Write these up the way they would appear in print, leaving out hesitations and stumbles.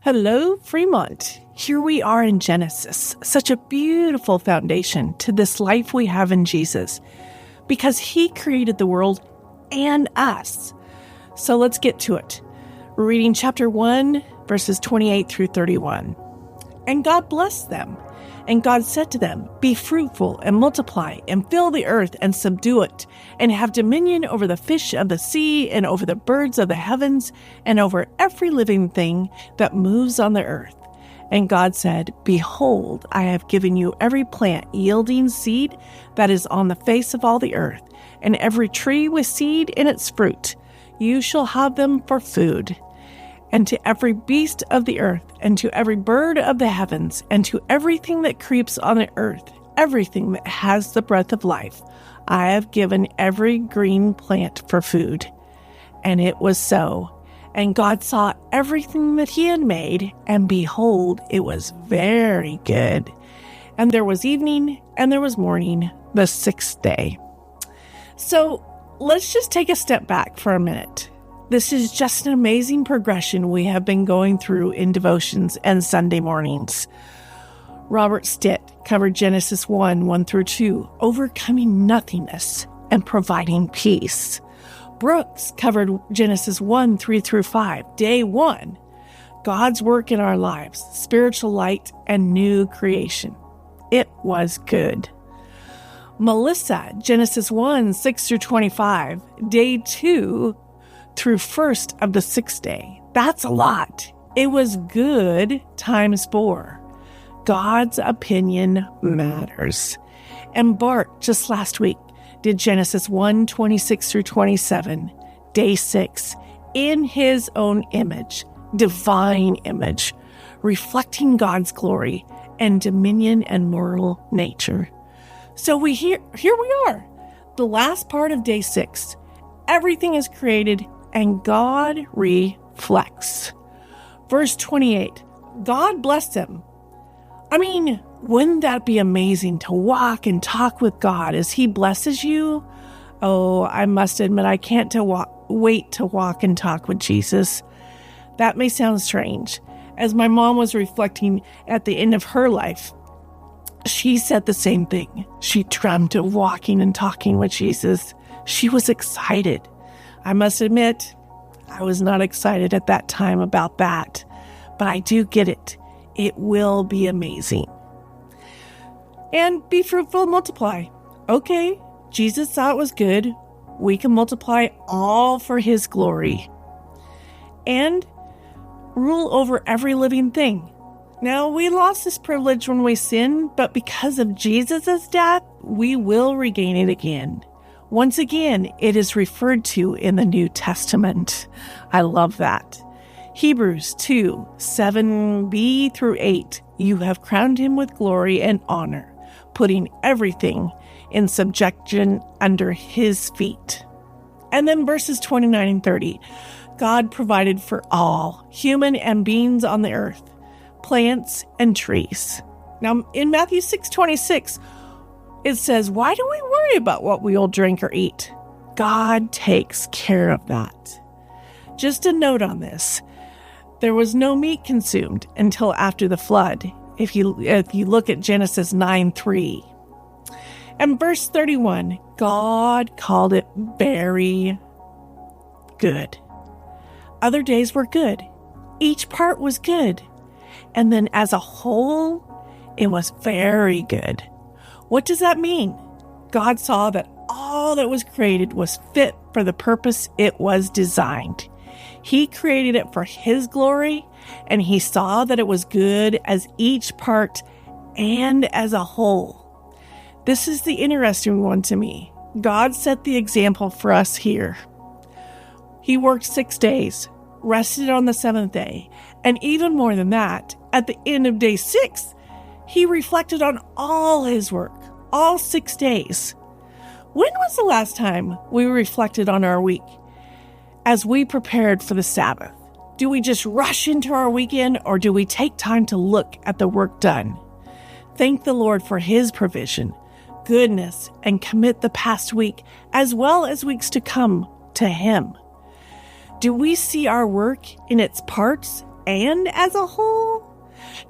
Hello, Fremont. Here we are in Genesis, such a beautiful foundation to this life we have in Jesus, because He created the world and us. So let's get to it. We're reading chapter 1, verses 28 through 31. And God blessed them. And God said to them, "Be fruitful and multiply and fill the earth and subdue it, and have dominion over the fish of the sea and over the birds of the heavens and over every living thing that moves on the earth." And God said, "Behold, I have given you every plant yielding seed that is on the face of all the earth, and every tree with seed in its fruit. You shall have them for food. And to every beast of the earth, and to every bird of the heavens, and to everything that creeps on the earth, everything that has the breath of life, I have given every green plant for food." And it was so. And God saw everything that He had made, and behold, it was very good. And there was evening, and there was morning, the sixth day. So let's just take a step back for a minute. This is just an amazing progression we have been going through in devotions and Sunday mornings. Robert Stitt covered Genesis 1 through 2, overcoming nothingness and providing peace. Brooks covered Genesis 1:3 through 5, day 1, God's work in our lives, spiritual light, and new creation. It was good. Melissa, Genesis 1:6 through 25, day 2, through first of the sixth day. That's a lot. It was good times 4. God's opinion matters. And Bart, just last week, did Genesis 1:26 through 27, day 6, in His own image, divine image, reflecting God's glory and dominion and moral nature. So here we are, the last part of day 6. Everything is created and God reflects. Verse 28, God blessed them. I mean, wouldn't that be amazing to walk and talk with God as He blesses you? Oh, I must admit, I can't wait to walk and talk with Jesus. That may sound strange. As my mom was reflecting at the end of her life, she said the same thing. She dreamt of walking and talking with Jesus. She was excited. I must admit, I was not excited at that time about that, but I do get it. It will be amazing. And be fruitful and multiply. Okay, Jesus saw it was good. We can multiply all for His glory. And rule over every living thing. Now, we lost this privilege when we sinned, but because of Jesus' death, we will regain it again. Once again, it is referred to in the New Testament. I love that. Hebrews 2:7b through 8. You have crowned Him with glory and honor, putting everything in subjection under His feet. And then verses 29 and 30. God provided for all, human and beings on the earth, plants and trees. Now, in Matthew 6:26, it says, "Why do we worry about what we will drink or eat? God takes care of that." Just a note on this. There was no meat consumed until after the flood, if you look at Genesis 9:3. And verse 31, God called it very good. Other days were good. Each part was good. And then as a whole, it was very good. What does that mean? God saw that all that was created was fit for the purpose it was designed. He created it for His glory, and He saw that it was good as each part and as a whole. This is the interesting one to me. God set the example for us here. He worked 6 days, rested on the 7th day, and even more than that, at the end of day 6, He reflected on all His work, all 6 days. When was the last time we reflected on our week as we prepared for the Sabbath? Do we just rush into our weekend, or do we take time to look at the work done? Thank the Lord for His provision, goodness, and commit the past week as well as weeks to come to Him. Do we see our work in its parts and as a whole?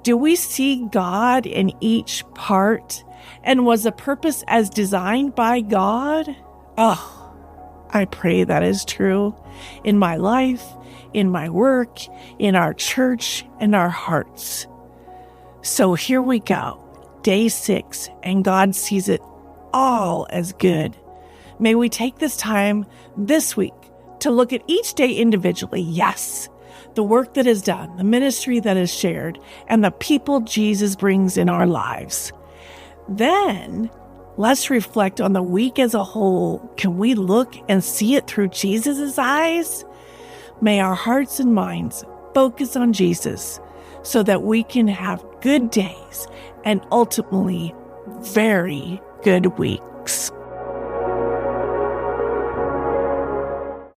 Do we see God in each part? And was the purpose as designed by God? Oh, I pray that is true in my life, in my work, in our church, and our hearts. So here we go, day 6, and God sees it all as good. May we take this time this week to look at each day individually. Yes, the work that is done, the ministry that is shared, and the people Jesus brings in our lives. Then let's reflect on the week as a whole. Can we look and see it through Jesus' eyes? May our hearts and minds focus on Jesus so that we can have good days and ultimately very good weeks.